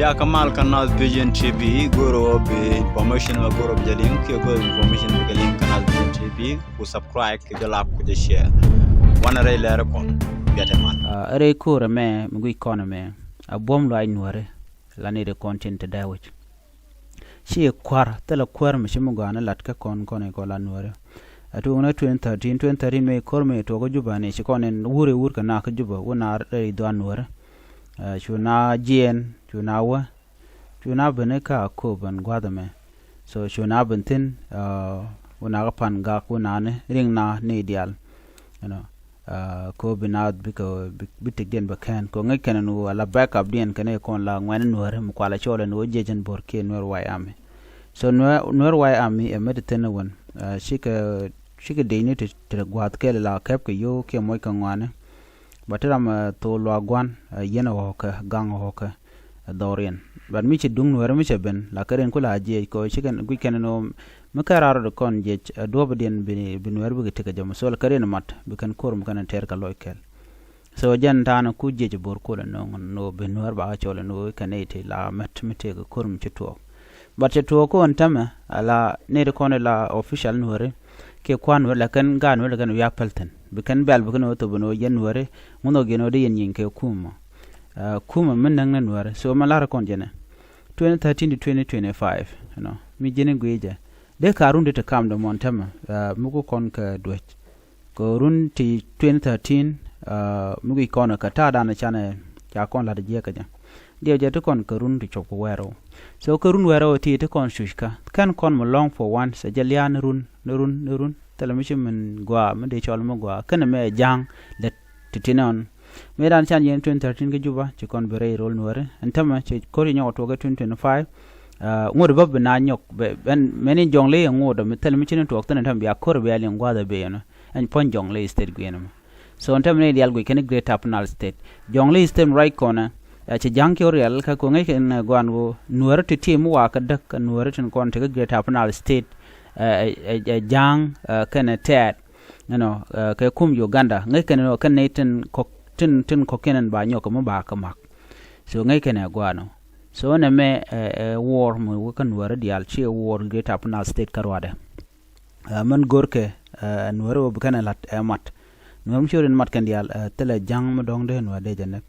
Ya Kamal Kanal Vision TV guru be information ma guru be link ke guru information be link Kanal Vision TV ku subscribe ke jalap ku share wana re lere kon biate man are ko me mgui kono me abom lo ay nuare la ne de content da wich shi kwar tala kwar mi shimu gana latka kon e ko la nuare atu na 2013 me kor me to go juba ne shi konen wure wur kana ka juba wona re do nuare shuna jien shuna wa shuna bene ka ko ban gwada me so shuna bentin wona ga pan ga ko ne ring na ne dial you know ko binad biko bitik den bakan ko ngai kana no ala backup den kana kon la ngwan nuare mu kwala chola no jejen borke nuer wai ami so nuer wai ami e mediten won shika de ni te gwat ke la kep ke yo ke moy ka ngwane bataram to lo gwan yena ho ka gang ho ka dorien ban mi ci dung nuer mi ci ben la karen ko la je ko shikan gu kana no makararo de kon je doba den bi nuer bi te ka jam so la karen mat bi kan korum kan ter ka loikel so jan tana ku je bor ko no be nuer ba chola no kanete la mat mite ko korum ci to bat ci to ko on tama ala ne de kon la official nuer ke kwan wala kan gan wala kan ya palten bi kan bal bi kan to bono yen nuer muno geno de yen yin ke kuma min nang nuer so malara kon jene 2013 to 2025 you know mi jene gueja de karunde te kam do montama mugo kon ka dwech ko run ti 2013 mugi kon ka ta dana chane ya kon la de je ka ja de je to kon ka run ti chop wero so ka run wero ti te kon shushka kan kon mo long for one sa jalian run telemishi min gwa me de chol mo gwa kana me jang le titinon me dan chan yen 2013 ga juba ci kon bere rol nuare antama ci kori nyaw to ga 2025 ngod bab na nyok ben meni jongle ngod me tel mi chin to tan tam biya kor biya len gwada be no en pon jongle state gwenama so antam ne dial go ken great apnal state jongle stem right corner ci janki orial ka ko ngai ken gwan go nuare ti timu wa ka dak nuare tin kon te great apnal state jang ken tet you know ka kum Uganda ngai ken no ken neten ko tin ko kenen ba nyoko mo ba ka mak so ngai ken gwano so na me war mo kan wara dial chi war great apnal state karwade man gorke nuero bukana lat mat nuam shorin mat kan dial tele jang mo dong de no de jane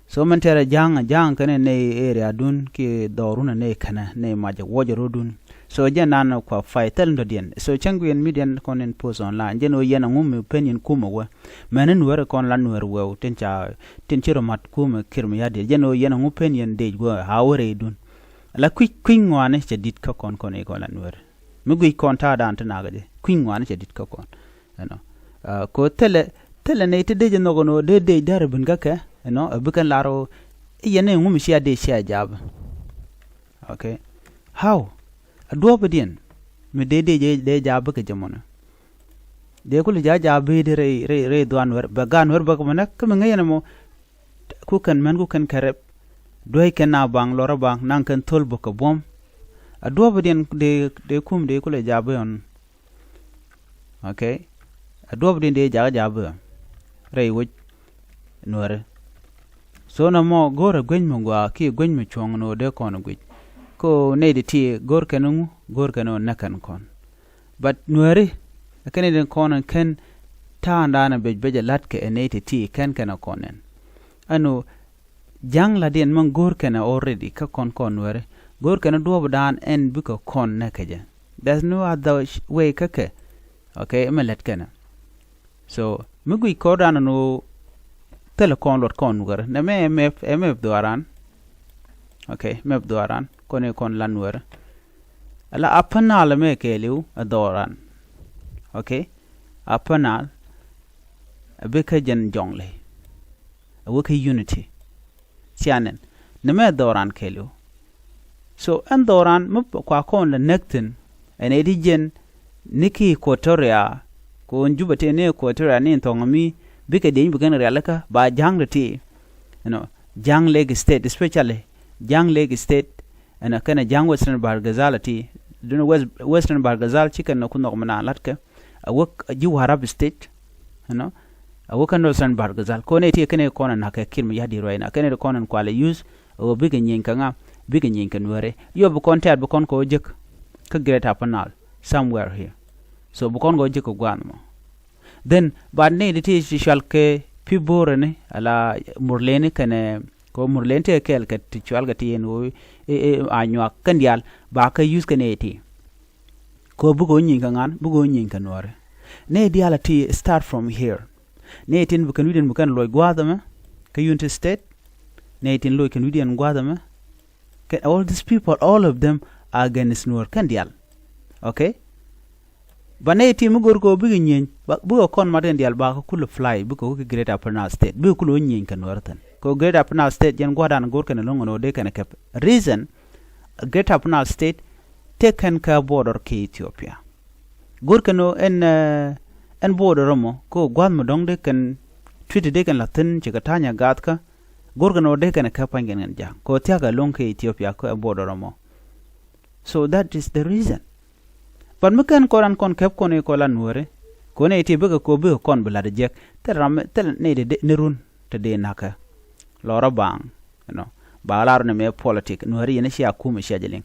so man tere jang kan ne area dun ki doruna ne kana ne maje wojoro dun so jenan ko faitel ndo dien so changuen median konen post online jeno yena ngum penin kuma wa manen wara kon lan wer wew tin chiro mat kuma kirma yade jeno yena ngum penin de go hawre dun la kwin ngwane che dit ka kon e ko lan wer mi gui kon ta dan tana gade kwin ngwane che dit ka kon no ko tele ne te de no no de darbin gaka no bukan laro yene ngum sia de sia jab okay how adobedien me de jab ke jamona de kul jabe de re doan wer ba gan wer ba ko nak me ngayena mo ku kan karep doy ken na bang lora bang nan kan tol bo ko bom adobedien de kum de kul jabe on okay adobedien de jabe re wo nore so na mo gore gwen mo gwa ki gwen mo chong no de kon gwi ko ne de ti gor kanu nakan kon but nuari akene den kon ken ta ndana beje latke ne ti ken kana konen anu jang la den man gor kana already ka kon nuari gor kana do dan en biko kon nakaje there's no other way kake okay malet kana so mugui ko dan no telecom lot kon nuar na me mf doaran okay mf doaran kone kon lanwer ala apanal me keliu adoran okay apanal abeka jen jongle awake unity sianen neme adoran keliu so andoran mup kwa kon la nektin ene dijen niki kotoria ko njubate ne kotoria ne ntongami bika de bukan realaka ba jang ti you know jang leg state especially jang leg state ana kana jang western bargazalati dun western bargazal chicken no kuno mana latka awak ju harab state you know awak no western bargazal ko ne ti kana kona na ka kirmi yadi roina kana ko nan kwale use o biga nyen kanga big nyin kan were yo bu kon ter bu kon ko jek ka greater panal somewhere here so bu kon go jek ko gwan mo then ba ne de ti shal ke pibore ne ala murlene kane ko murlente kel ka ti chwal ga ti en o anyo kan yal ba ka use kan eti ko bu go nyin kan an bu go nyin kan wore ne diala ti start from here ne tin bu kan widen bu kan loy gwadama ka unit state ne tin loy kan widen gwadama all these people all of them are against Nuer kan dial okay ba ne ti mu gor ko bu nyin bu kon maten dial ba ko kul fly bu ko great upper Nile state bu ko lo nyin kan wartan ko great upper Nile state jen gwadan gor kan longo de kan kep reason great upper Nile state taken ka border ke Ethiopia gor kan en border mo ko gwad mo dong de kan tweet de kan latin ci tanya gat ka gor kan de kan ka pangen ja ko tiaga long ke Ethiopia ko border mo so that is the reason but mekan koran kon kep kon ko la Nuer ko ne ti bega ko be kon bla de jek tel ne de nerun te de naka lora bang ba lar ne me politic Nuer yene shi akuma shajeling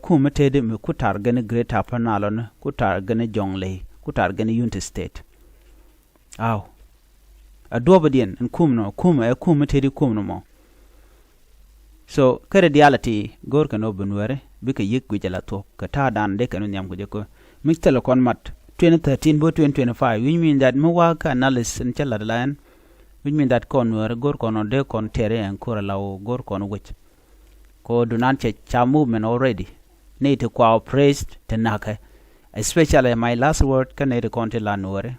kuma te de me kutar gane greater panalon kutar gane jongle kutar gane unit state aw adobadien en kuma te di kumno mo so kare reality gor kan obnuere bika yik gujala to ka ta dan de kan nyam guje ko mixtel kon mat 2013 bo 2025 which mean that mo wa ka analysis in chala line which mean that kon wer gor kon de kon tere en kora law gor kon wich ko do not cha movement already need to cooperate tenaka especially my last word kan need content la Nuer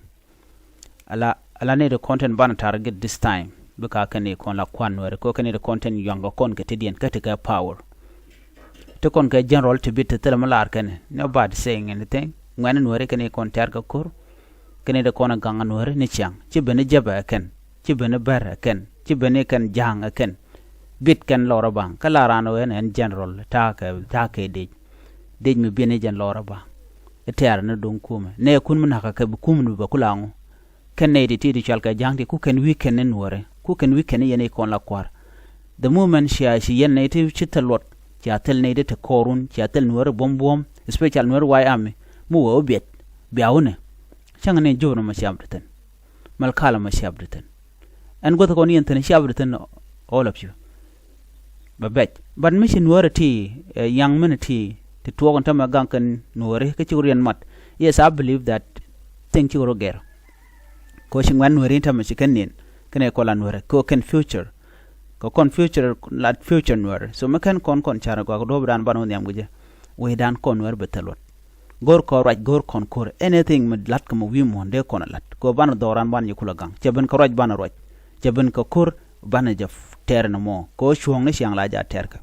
ala need content ban target this time bika kan ne kon la kwan Nuer ko kan need content yongo kon ka tidien ka tika power to kon ka general to bit tel malar kan nobody saying anything ngwan Nuer kan kon tar ka kor kan de kon ganga Nuer ni chang ci bene jaba kan ci bene bar kan ci bene kan jang kan bit kan lora bang kala rano en general ta ke de mi bene jan lora ba eter na don kuma ne kun mun haka ka kum nu ba kulango kan ne di ti chal ka jang di ku kan weekend en Nuer ku kan weekend yene kon la kwar the moment shi yen ne ti chitalot ya tel ne de te korun ya tel Nuer bom special Nuer why am mu wo bet biawne chang ne jono ma shabdeten mal kala ma shabdeten en goto kon yen tan shabdeten all of you but mission Nuer ti young men ti to talk on tama gankan Nuer ke churian mat yes I believe that thing churo ger ko shingwan Nuer tama chikenin kene ko la Nuer ko ken future ko kon future lat future Nuer so mekan kon chara ko do bran banu nyam guje we dan kon Nuer betalot gor ko raj gor kon kor anything med lat ko wi mo de kon lat ko ban doran ban yikula gang jeben ko raj ban roj jeben ko kor ban jaf ter no mo ko chuong ne siang la ja ter ka